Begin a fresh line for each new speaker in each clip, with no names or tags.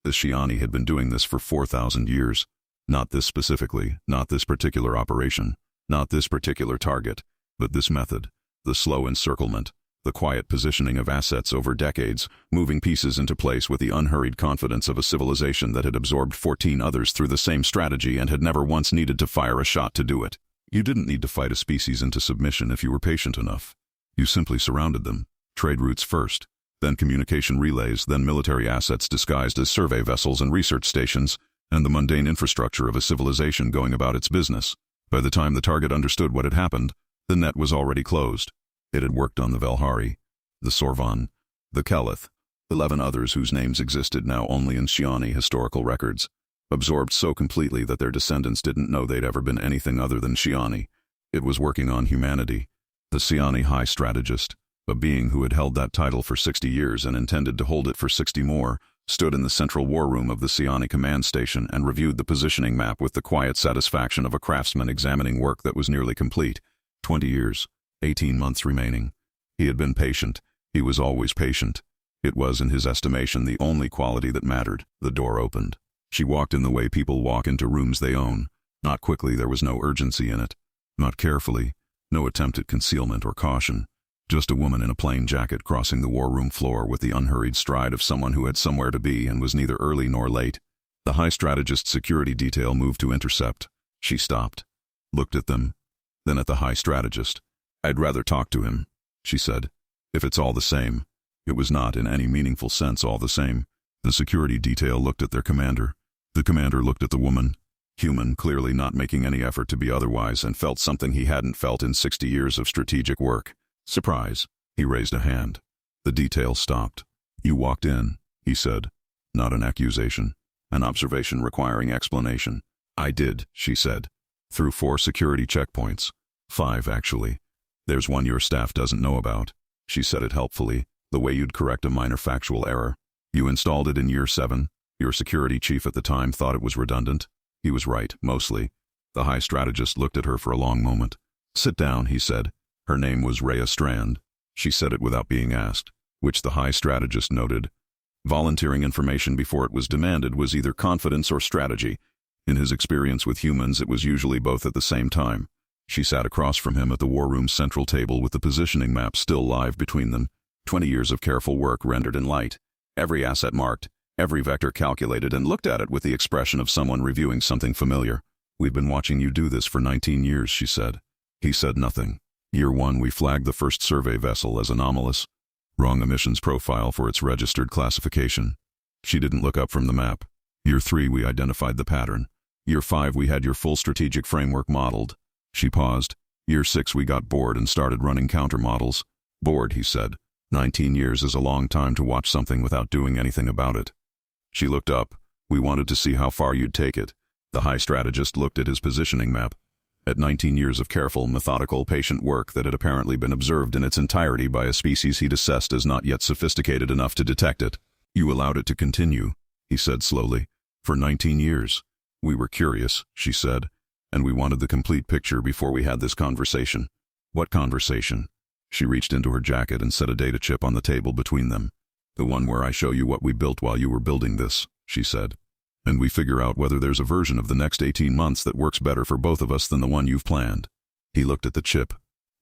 The Scifi had been doing this for 4,000 years. Not this specifically, not this particular operation, not this particular target, but this method, the slow encirclement, the quiet positioning of assets over decades, moving pieces into place with the unhurried confidence of a civilization that had absorbed 14 others through the same strategy and had never once needed to fire a shot to do it. You didn't need to fight a species into submission if you were patient enough. You simply surrounded them, trade routes first, then communication relays, then military assets disguised as survey vessels and research stations, and the mundane infrastructure of a civilization going about its business. By the time the target understood what had happened, the net was already closed. It had worked on the Velhari, the Sorvan, the Kelith, 11 others whose names existed now only in Scifi historical records, absorbed so completely that their descendants didn't know they'd ever been anything other than Scifi. It was working on humanity. The Scifi High Strategist, a being who had held that title for 60 years and intended to hold it for 60 more, stood in the central war room of the Scifi command station and reviewed the positioning map with the quiet satisfaction of a craftsman examining work that was nearly complete. 20 years, 18 months remaining. He had been patient. He was always patient. It was, in his estimation, the only quality that mattered. The door opened. She walked in the way people walk into rooms they own. Not quickly, there was no urgency in it. Not carefully. No attempt at concealment or caution. Just a woman in a plain jacket crossing the war room floor with the unhurried stride of someone who had somewhere to be and was neither early nor late. The high strategist's security detail moved to intercept. She stopped, looked at them, then at the high strategist. "I'd rather talk to him," she said. "If it's all the same." It was not in any meaningful sense all the same. The security detail looked at their commander. The commander looked at the woman. Human, clearly not making any effort to be otherwise, and felt something he hadn't felt in 60 years of strategic work. Surprise. He raised a hand. The detail stopped. "You walked in," he said. Not an accusation. An observation requiring explanation. "I did," she said. "Through 4 security checkpoints. 5, actually. There's one your staff doesn't know about." She said it helpfully, the way you'd correct a minor factual error. "You installed it in year 7. Your security chief at the time thought it was redundant." He was right, mostly. The high strategist looked at her for a long moment. "Sit down," he said. Her name was Rhea Strand. She said it without being asked, which the high strategist noted. Volunteering information before it was demanded was either confidence or strategy. In his experience with humans, it was usually both at the same time. She sat across from him at the war room's central table with the positioning map still live between them. 20 years of careful work rendered in light. Every asset marked, every vector calculated, and looked at it with the expression of someone reviewing something familiar. "We've been watching you do this for 19 years, she said. He said nothing. "Year 1, we flagged the first survey vessel as anomalous. Wrong emissions profile for its registered classification." She didn't look up from the map. "Year 3, we identified the pattern. Year 5, we had your full strategic framework modeled." She paused. "Year 6, we got bored and started running counter-models." "Bored," he said. 19 years is a long time to watch something without doing anything about it." She looked up. "We wanted to see how far you'd take it." The high strategist looked at his positioning map. At 19 years of careful, methodical, patient work that had apparently been observed in its entirety by a species he'd assessed as not yet sophisticated enough to detect it. "You allowed it to continue," he said slowly. "For 19 years. We were curious," she said, "and we wanted the complete picture before we had this conversation." "What conversation?" She reached into her jacket and set a data chip on the table between them. "The one where I show you what we built while you were building this," she said. "And we figure out whether there's a version of the next 18 months that works better for both of us than the one you've planned." He looked at the chip,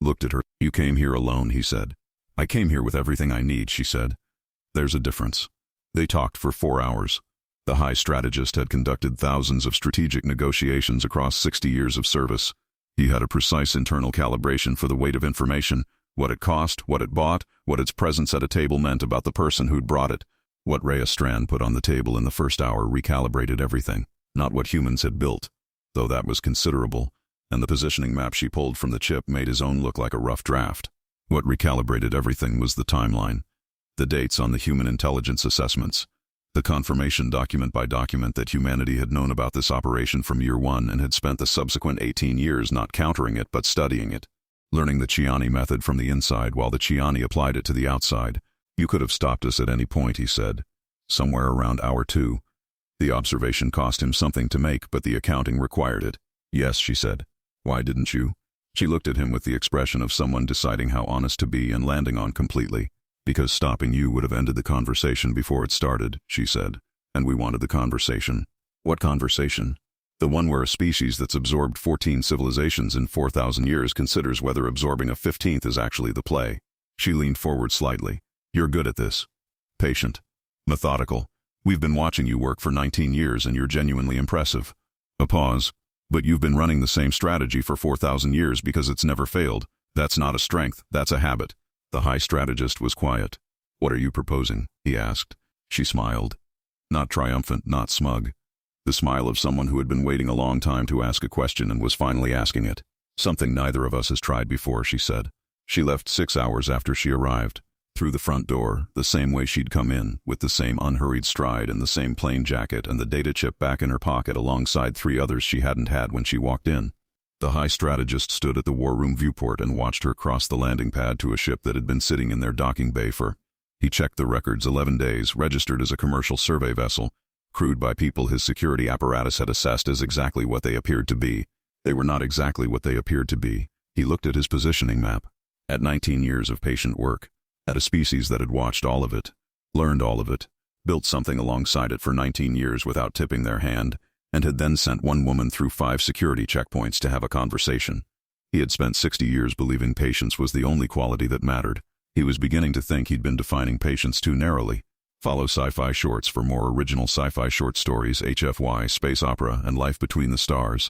looked at her. "You came here alone," he said. "I came here with everything I need," she said. "There's a difference." They talked for 4 hours. The high strategist had conducted thousands of strategic negotiations across 60 years of service. He had a precise internal calibration for the weight of information, what it cost, what it bought, what its presence at a table meant about the person who'd brought it. What Rhea Strand put on the table in the first hour recalibrated everything, not what humans had built, though that was considerable, and the positioning map she pulled from the chip made his own look like a rough draft. What recalibrated everything was the timeline, the dates on the human intelligence assessments, the confirmation document by document that humanity had known about this operation from year 1 and had spent the subsequent 18 years not countering it but studying it, learning the Scifi method from the inside while the Scifi applied it to the outside. "You could have stopped us at any point," he said. "Somewhere around hour 2. The observation cost him something to make, but the accounting required it." "Yes," she said. "Why didn't you?" She looked at him with the expression of someone deciding how honest to be and landing on completely. "Because stopping you would have ended the conversation before it started," she said. and we wanted the conversation. What conversation? The one where a species that's absorbed 14 civilizations in 4,000 years considers whether absorbing a 15th is actually the play. She leaned forward slightly. You're good at this. Patient. Methodical. We've been watching you work for 19 years and you're genuinely impressive. A pause. But you've been running the same strategy for 4,000 years because it's never failed. That's not a strength, that's a habit. The high strategist was quiet. What are you proposing? He asked. She smiled. Not triumphant, not smug. The smile of someone who had been waiting a long time to ask a question and was finally asking it. Something neither of us has tried before, she said. She left 6 hours after she arrived. Through the front door, the same way she'd come in, with the same unhurried stride and the same plain jacket and the data chip back in her pocket alongside 3 others she hadn't had when she walked in. The high strategist stood at the war room viewport and watched her cross the landing pad to a ship that had been sitting in their docking bay for. He checked the records 11 days, registered as a commercial survey vessel, crewed by people his security apparatus had assessed as exactly what they appeared to be. They were not exactly what they appeared to be. He looked at his positioning map. At 19 years of patient work, at a species that had watched all of it, learned all of it, built something alongside it for 19 years without tipping their hand, and had then sent one woman through 5 security checkpoints to have a conversation. He had spent 60 years believing patience was the only quality that mattered. He was beginning to think he'd been defining patience too narrowly. Follow Sci-Fi Shorts for more original sci-fi short stories, HFY, space opera, and life between the stars.